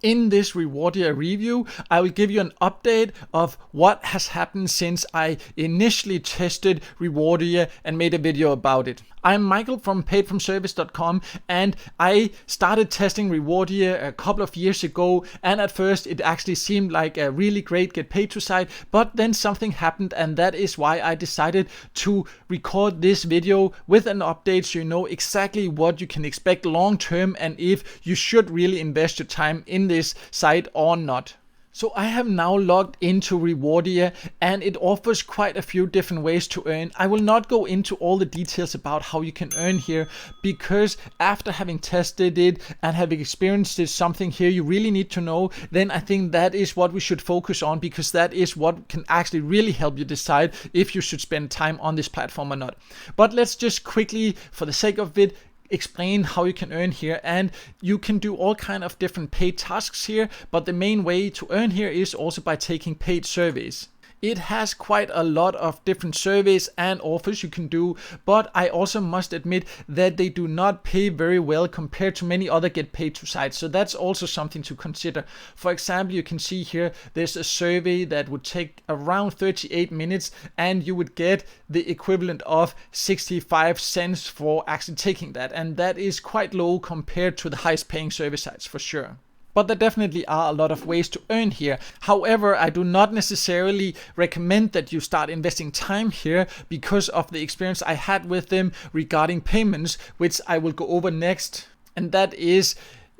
In this Rewardia review, I will give you an update of what has happened since I initially tested Rewardia and made a video about it. I'm Michael from paidfromservice.com, and I started testing Rewardia a couple of years ago, and at first it actually seemed like a really great get paid to site, but then something happened, and that is why I decided to record this video with an update so you know exactly what you can expect long term and if you should really invest your time in this site or not. So I have now logged into Rewardia, and it offers quite a few different ways to earn. I will not go into all the details about how you can earn here, because after having tested it and have experienced something here you really need to know, then I think that is what we should focus on, because that is what can actually really help you decide if you should spend time on this platform or not. But let's just quickly, for the sake of it, explain how you can earn here. And you can do all kind of different paid tasks here, but the main way to earn here is also by taking paid surveys. It has quite a lot of different surveys and offers you can do, but I also must admit that they do not pay very well compared to many other get paid to sites. So that's also something to consider. For example, you can see here there's a survey that would take around 38 minutes and you would get the equivalent of 65 cents for actually taking that. And that is quite low compared to the highest paying survey sites for sure. But there definitely are a lot of ways to earn here. However, I do not necessarily recommend that you start investing time here because of the experience I had with them regarding payments, which I will go over next. And that is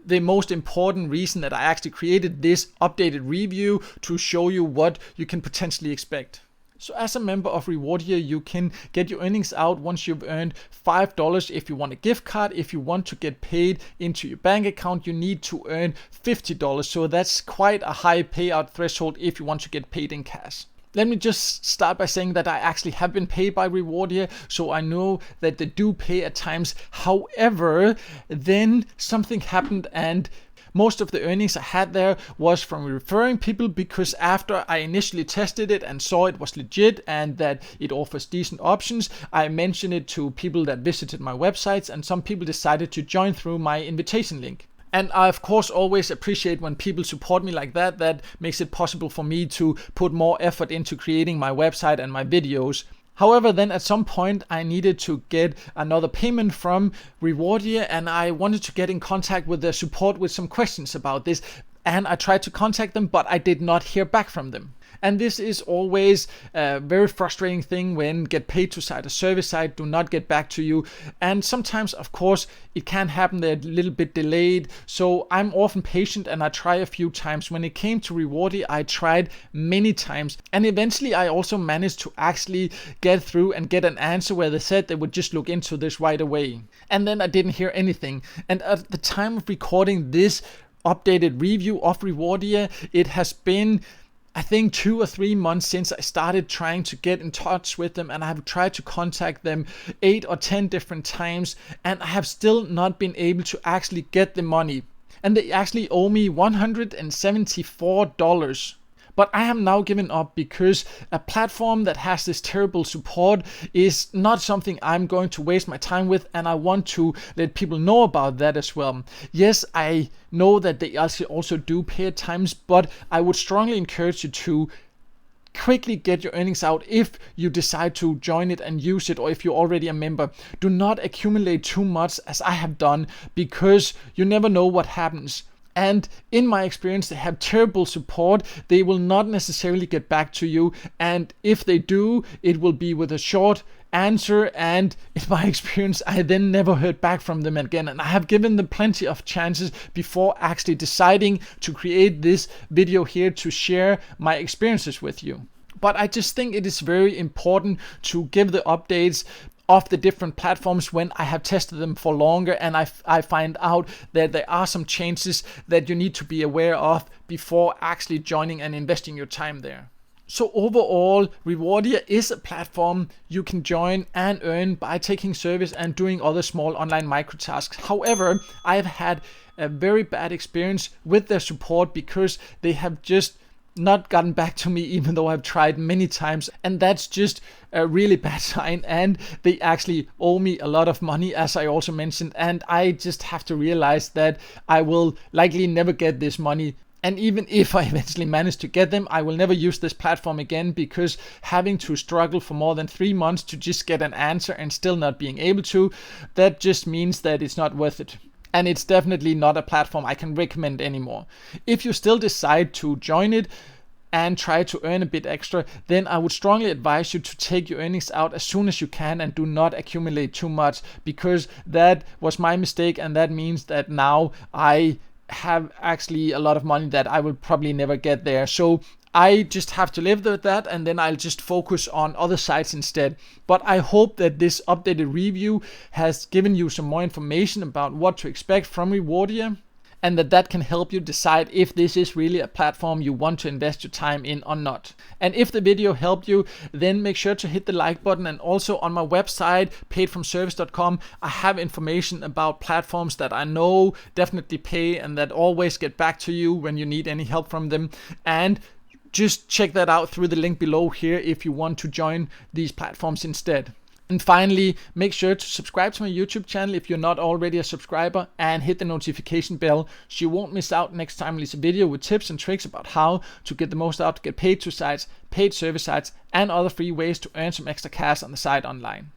the most important reason that I actually created this updated review, to show you what you can potentially expect. So as a member of Rewardia, you can get your earnings out once you've earned $5 if you want a gift card. If you want to get paid into your bank account, you need to earn $50. So that's quite a high payout threshold if you want to get paid in cash. Let me just start by saying that I actually have been paid by Rewardia, so I know that they do pay at times. However, then something happened, and most of the earnings I had there was from referring people, because after I initially tested it and saw it was legit and that it offers decent options, I mentioned it to people that visited my websites, and some people decided to join through my invitation link. And I of course always appreciate when people support me like that. That makes it possible for me to put more effort into creating my website and my videos. However, then at some point I needed to get another payment from Rewardia, and I wanted to get in contact with their support with some questions about this. And I tried to contact them, but I did not hear back from them. And this is always a very frustrating thing when get paid to site or service site do not get back to you. And sometimes, of course, it can happen, they're a little bit delayed. So I'm often patient and I try a few times. When it came to Rewardia, I tried many times. And eventually I also managed to actually get through and get an answer where they said they would just look into this right away. And then I didn't hear anything. And at the time of recording this updated review of Rewardia, it has been, I think, 2 or 3 months since I started trying to get in touch with them, and I have tried to contact them 8 or 10 different times, and I have still not been able to actually get the money. And they actually owe me $174. But I have now given up, because a platform that has this terrible support is not something I'm going to waste my time with, and I want to let people know about that as well. Yes, I know that they also do pay at times, but I would strongly encourage you to quickly get your earnings out if you decide to join it and use it, or if you're already a member. Do not accumulate too much as I have done, because you never know what happens. And in my experience, they have terrible support. They will not necessarily get back to you. And if they do, it will be with a short answer. And in my experience, I then never heard back from them again. And I have given them plenty of chances before actually deciding to create this video here to share my experiences with you. But I just think it is very important to give the updates of the different platforms when I have tested them for longer, and I find out that there are some changes that you need to be aware of before actually joining and investing your time there. So overall, Rewardia is a platform you can join and earn by taking service and doing other small online microtasks. However, I've had a very bad experience with their support, because they have just not gotten back to me, even though I've tried many times, and that's just a really bad sign. And they actually owe me a lot of money, as I also mentioned, and I just have to realize that I will likely never get this money. And even if I eventually manage to get them, I will never use this platform again, because having to struggle for more than 3 months to just get an answer and still not being able to, that just means that it's not worth it. And it's definitely not a platform I can recommend anymore. If you still decide to join it and try to earn a bit extra, then I would strongly advise you to take your earnings out as soon as you can and do not accumulate too much, because that was my mistake, and that means that now I have actually a lot of money that I will probably never get there. So I just have to live with that, and then I'll just focus on other sites instead. But I hope that this updated review has given you some more information about what to expect from Rewardia, and that can help you decide if this is really a platform you want to invest your time in or not. And if the video helped you, then make sure to hit the like button. And also on my website, paidfromservice.com, I have information about platforms that I know definitely pay and that always get back to you when you need any help from them. And just check that out through the link below here if you want to join these platforms instead. And finally, make sure to subscribe to my YouTube channel if you're not already a subscriber, and hit the notification bell so you won't miss out next time I release a video with tips and tricks about how to get the most out to get paid to sites, paid service sites, and other free ways to earn some extra cash on the site online.